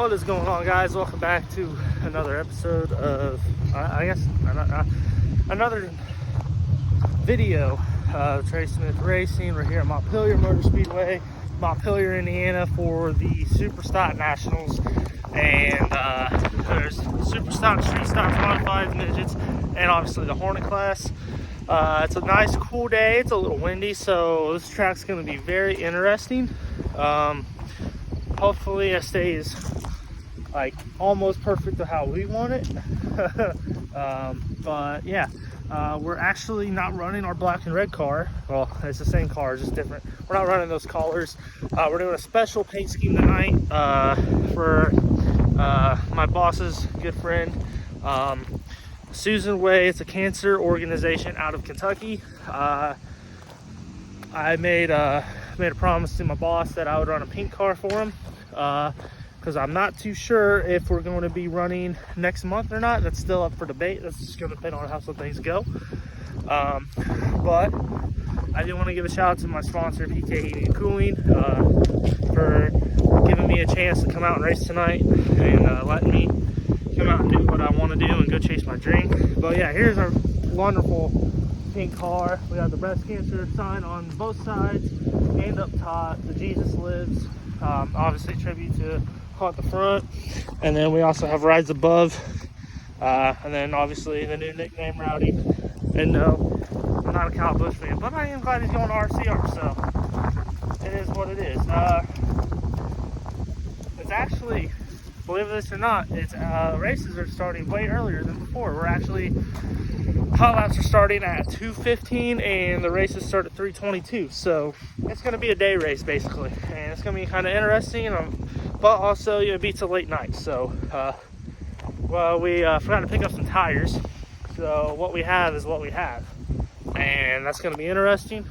What is going on, guys? Welcome back to another episode of another video of Trey Smith Racing. We're here at Montpelier Motor Speedway, Montpelier, Indiana, for the Super Stock Nationals. And there's Super Stock, Street Stock, Modified, Midgets, and obviously the Hornet class. It's a nice, cool day. It's a little windy, so this track's going to be very interesting. Hopefully it stays like almost perfect to how we want it. But yeah, we're actually not running our black and red car. Well, it's the same car, just different. We're not running those colors. We're doing a special paint scheme tonight for my boss's good friend, Susan Way. It's a cancer organization out of Kentucky. I made a promise to my boss that I would run a pink car for him, because I'm not too sure if we're going to be running next month or not. That's still up for debate. That's just going to depend on how some things go. But I do want to give a shout out to my sponsor, PK Heating and Cooling, for giving me a chance to come out and race tonight and letting me come out and do what I want to do and go chase my dream. But yeah, here's our wonderful pink car. We got the breast cancer sign on both sides and up top. The Jesus Lives, obviously tribute to at the front, and then we also have rides above, and then obviously the new nickname Rowdy. And no, I'm not a Kyle Busch fan, but I am glad he's going to RCR, so it is what it is. It's actually, believe this or not, it's races are starting way earlier than before. We're actually, hot laps are starting at 2:15 and the races start at 3:22, so it's going to be a day race basically, and it's going to be kind of interesting, but also it beats a late night. So well, we forgot to pick up some tires, so what we have is what we have, and that's going to be interesting.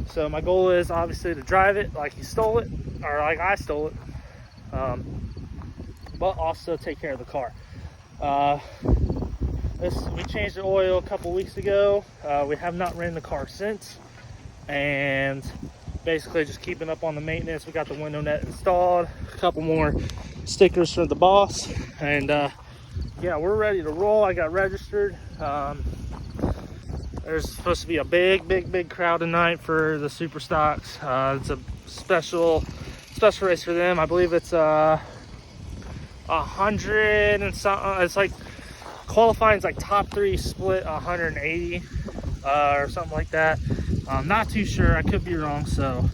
So my goal is obviously to drive it like he stole it, or like I stole it, but also take care of the car. We changed the oil a couple weeks ago. We have not ran the car since, and basically just keeping up on the maintenance. We got the window net installed, a couple more stickers from the boss, and yeah, we're ready to roll. I got registered. There's supposed to be a big crowd tonight for the Super Stocks. It's a special race for them. I believe it's 100 and something. It's like qualifying is like top three split 180 or something like that. I'm not too sure. I could be wrong. So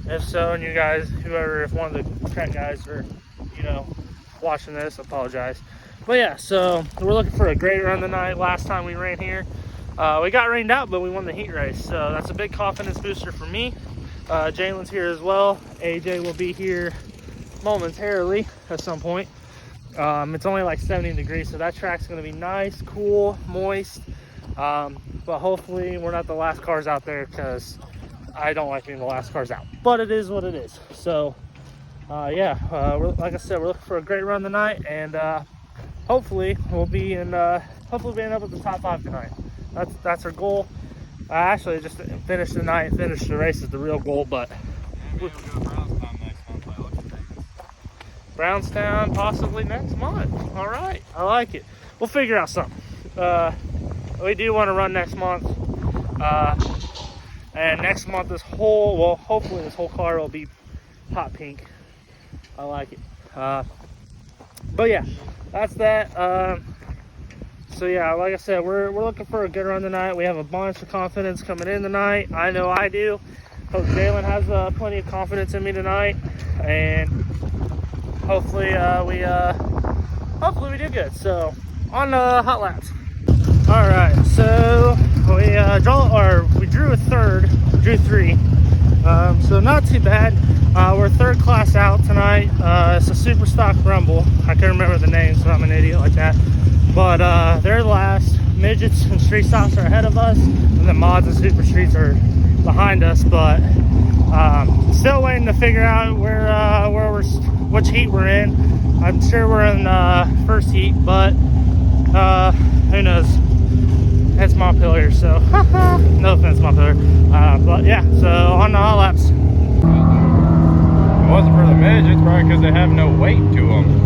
if so, and you guys, whoever, if one of the track guys are, watching this, I apologize. But yeah, so we're looking for a great run tonight. Last time we ran here, we got rained out, but we won the heat race. So that's a big confidence booster for me. Jalen's here as well. AJ will be here momentarily at some point. It's only like 70 degrees, so that track's going to be nice, cool, moist. But hopefully we're not the last cars out there, because I don't like being the last cars out. But it is what it is. So yeah, like I said, we're looking for a great run tonight, and hopefully we'll be in hopefully we end up at the top 5 tonight. That's our goal. Actually, just to finish the night, finish the race is the real goal. But Brownstown possibly next month. All right, I like it. We'll figure out something. We do want to run next month, and next month hopefully this whole car will be hot pink. I like it. But yeah, that's that. So yeah, like I said, we're looking for a good run tonight. We have a bunch of confidence coming in tonight. I know I do. Hope Jalen has plenty of confidence in me tonight, and hopefully we do good. So on hot laps. All right, so we drew drew three. So not too bad. We're third class out tonight. It's a Super Stock Rumble. I can't remember the name, so I'm an idiot like that. But they're last. Midgets and Street Stocks are ahead of us, and the Mods and Super Streets are behind us. But still waiting to figure out which heat we're in. I'm sure we're in first heat, but who knows? It's Montpelier, so no offense, Montpelier. But yeah, so on the hot laps. If it wasn't for the midgets, probably because they have no weight to them.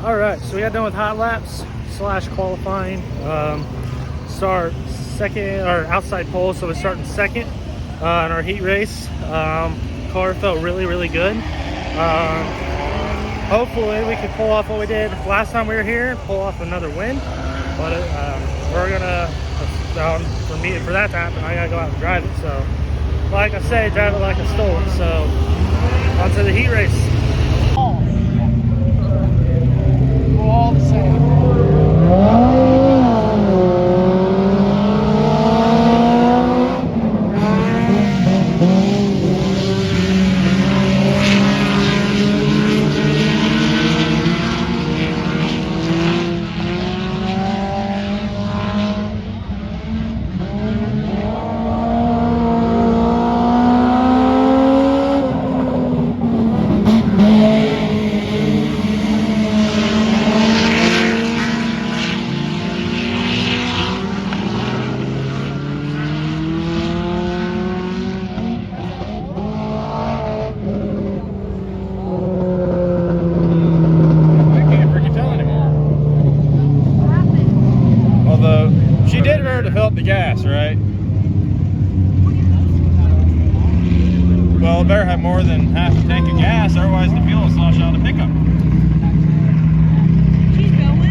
All right, so we got done with hot laps slash qualifying. Start second or outside pole, so we're starting second in our heat race. Car felt really good. Hopefully we can pull off what we did last time we were here, pull off another win. But we're gonna, for that to happen, I gotta go out and drive it. So, like I say, drive it like I stole it. So, on to the heat race. We're all the same. She did remember to fill up the gas, right? Well, it better have more than half a tank of gas, otherwise the fuel will slosh out the pickup. She's going.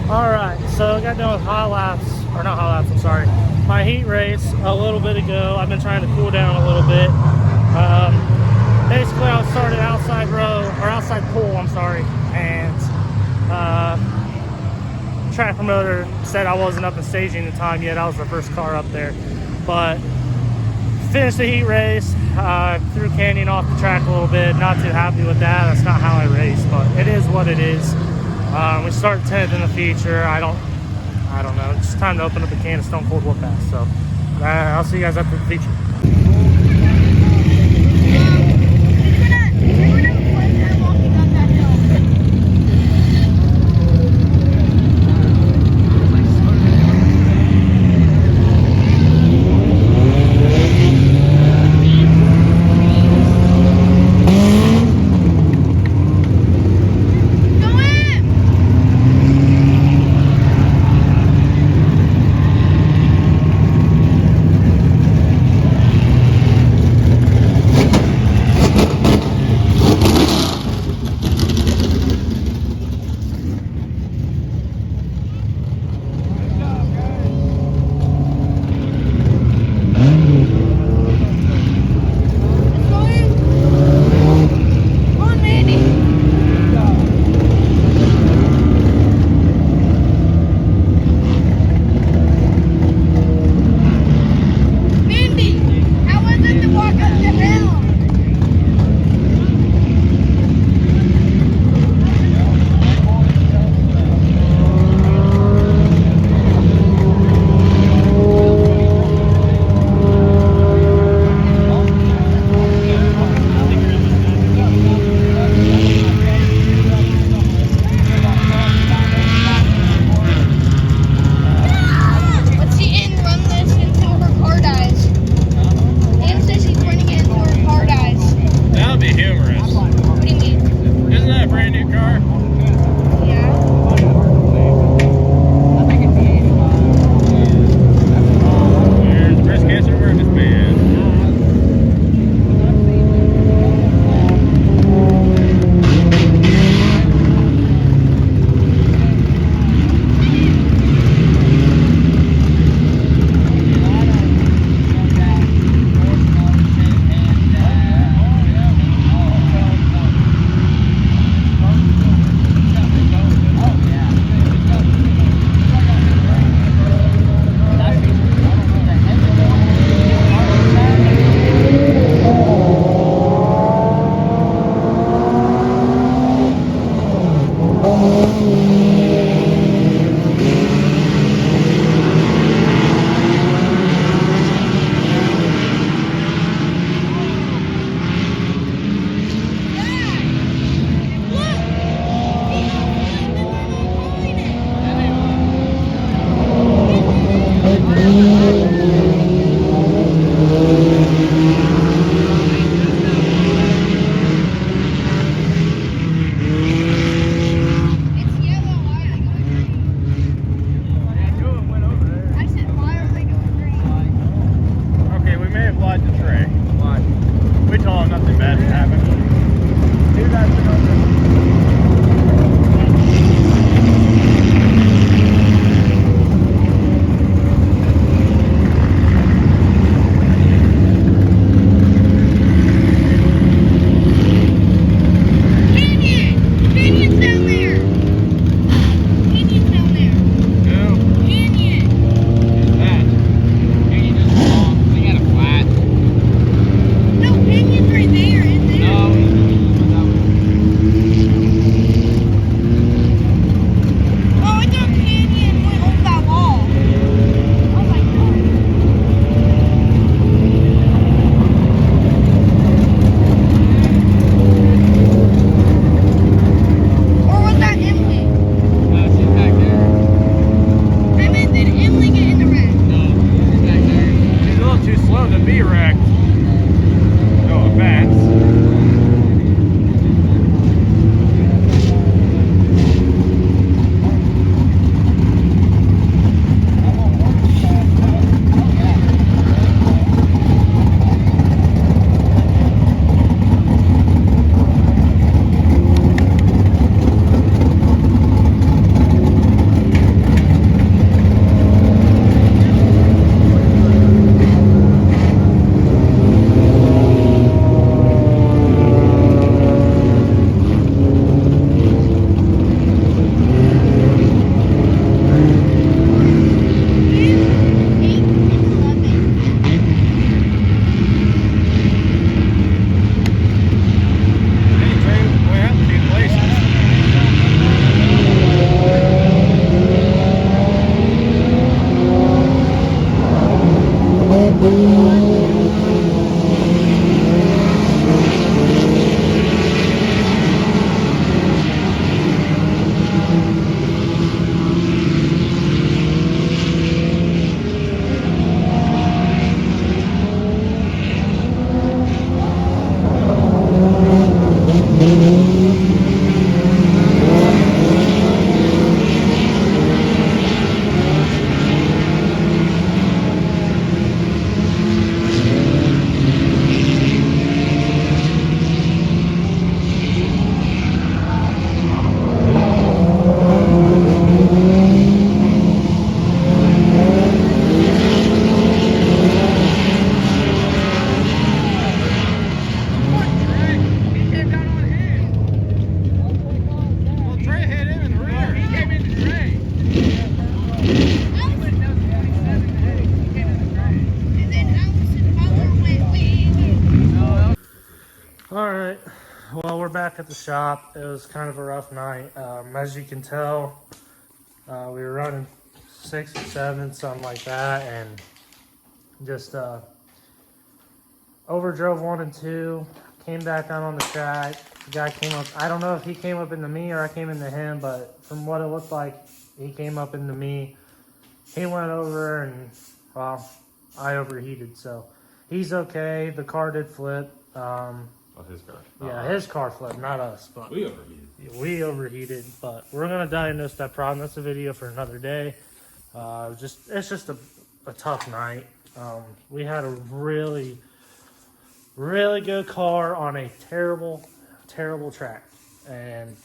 Alright, so I got done with hot laps, or not hot laps, I'm sorry, my heat race a little bit ago. I've been trying to cool down a little bit. Basically, I started outside row, or outside pool, I'm sorry, and track promoter said I wasn't up in staging in time yet. I was the first car up there, but finished the heat race, threw Canyon off the track a little bit. Not too happy with that. That's not how I race, but it is what it is. We start 10th in the feature. I don't know. It's time to open up a can of Stone Cold Whoop Ass. So I'll see you guys after the feature. back at the shop. It was kind of a rough night. As you can tell, we were running 6 or 7, something like that, and just overdrove 1 and 2. Came back out on the track. The guy came up. I don't know if he came up into me or I came into him, but from what it looked like, he came up into me. He went over and, well, I overheated, so he's okay. The car did flip. His car. Yeah, his car flipped, not us. But We overheated. we overheated, but we're gonna diagnose that problem. That's a video for another day. It's just a tough night. We had a really good car on a terrible track, and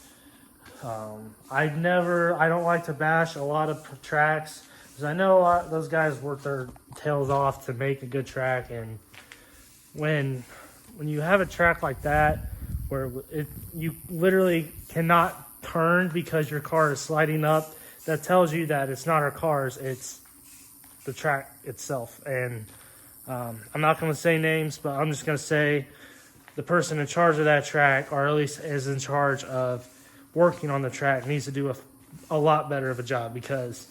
I don't like to bash a lot of tracks because I know a lot those guys work their tails off to make a good track, and when you have a track like that where you literally cannot turn because your car is sliding up, that tells you that it's not our cars, it's the track itself. And I'm not going to say names, but I'm just going to say the person in charge of that track, or at least is in charge of working on the track, needs to do a lot better of a job, because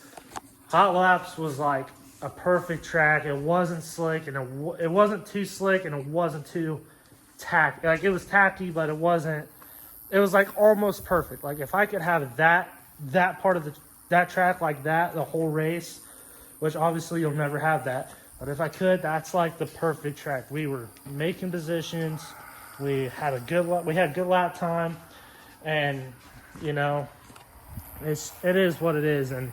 Hot Laps was like a perfect track. It wasn't slick, and it wasn't too slick, and it wasn't too tacky. Like, it was tacky, but it wasn't. It was like almost perfect. Like, if I could have that part of that track like that the whole race, which obviously you'll never have that, but if I could, that's like the perfect track. We were making positions. We had good lap time, and you know, it is what it is. And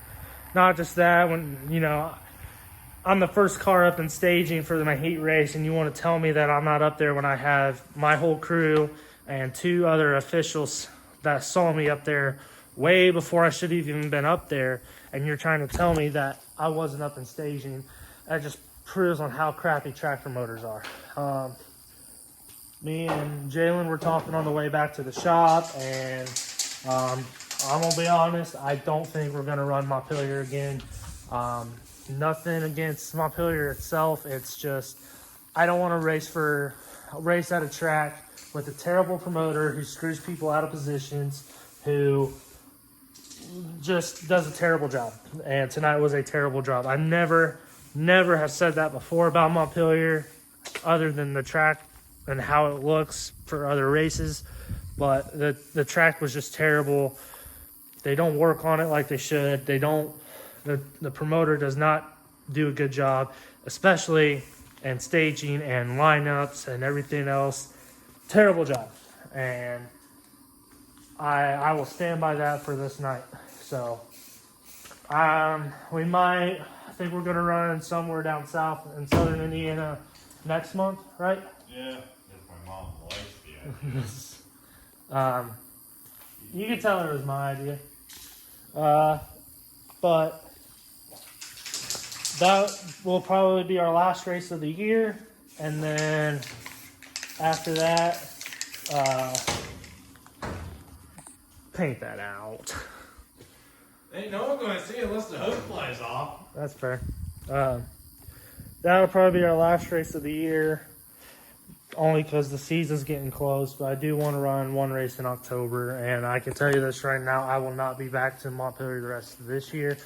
not just that, when you know, I'm the first car up in staging for my heat race, and you want to tell me that I'm not up there when I have my whole crew and 2 other officials that saw me up there way before I should have even been up there, and you're trying to tell me that I wasn't up in staging. That just proves on how crappy track promoters are. Me and Jalen were talking on the way back to the shop, and I'm gonna be honest, I don't think we're gonna run Montpelier again. Nothing against Montpelier itself. It's just I don't want to race at a track with a terrible promoter who screws people out of positions, who just does a terrible job. And tonight was a terrible job. I never have said that before about Montpelier, other than the track and how it looks for other races. But the track was just terrible. They don't work on it like they should. The promoter does not do a good job, especially in staging and lineups and everything else. Terrible job. And I will stand by that for this night. So I think we're gonna run somewhere down south in southern Indiana next month, right? Yeah, if my mom likes the idea. You can tell her it was my idea. But that will probably be our last race of the year, and then after that, paint that out. Ain't no one gonna see it unless the hook flies off. That's fair. That'll probably be our last race of the year, only because the season's getting close. But I do want to run one race in October, and I can tell you this right now, I will not be back to Montpelier the rest of this year.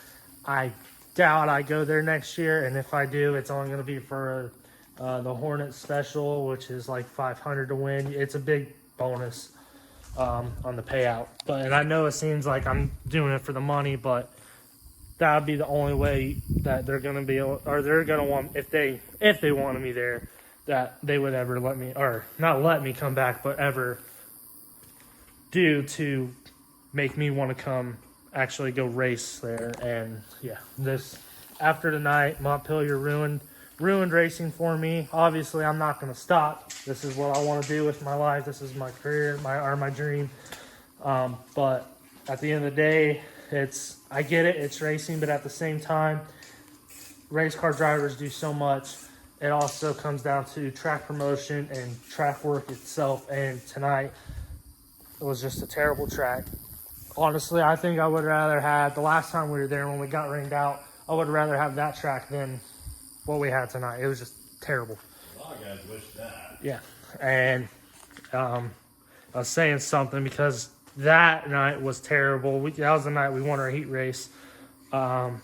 I doubt I go there next year, and if I do, it's only going to be for the Hornet Special, which is like $500 to win. It's a big bonus on the payout. And I know it seems like I'm doing it for the money, but that would be the only way that they're going to be, or they're going to want, if they wanted me there, that they would ever let me, or not let me come back, but ever do to make me want to come actually go race there. And yeah, this after tonight, Montpelier ruined racing for me. Obviously, I'm not going to stop. This is what I want to do with my life. This is my career, my dream. But at the end of the day, I get it, it's racing, but at the same time, race car drivers do so much. It also comes down to track promotion and track work itself. And tonight, it was just a terrible track. Honestly, I think I would rather have, the last time we were there when we got rained out, I would rather have that track than what we had tonight. It was just terrible. A lot of guys wish that. Yeah. And saying something, because that night was terrible. That was the night we won our heat race. But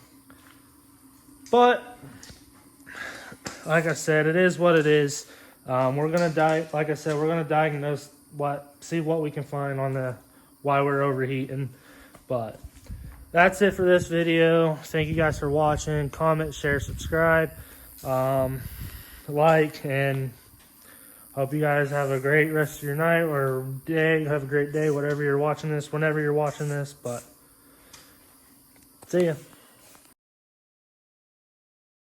like I said, it is what it is. We're gonna like I said, we're gonna diagnose see what we can find on why we're overheating. But that's it for this video. Thank you guys for watching. Comment, share, subscribe, like, and hope you guys have a great rest of your night or day. Have a great day, whatever you're watching this, whenever you're watching this. But see ya.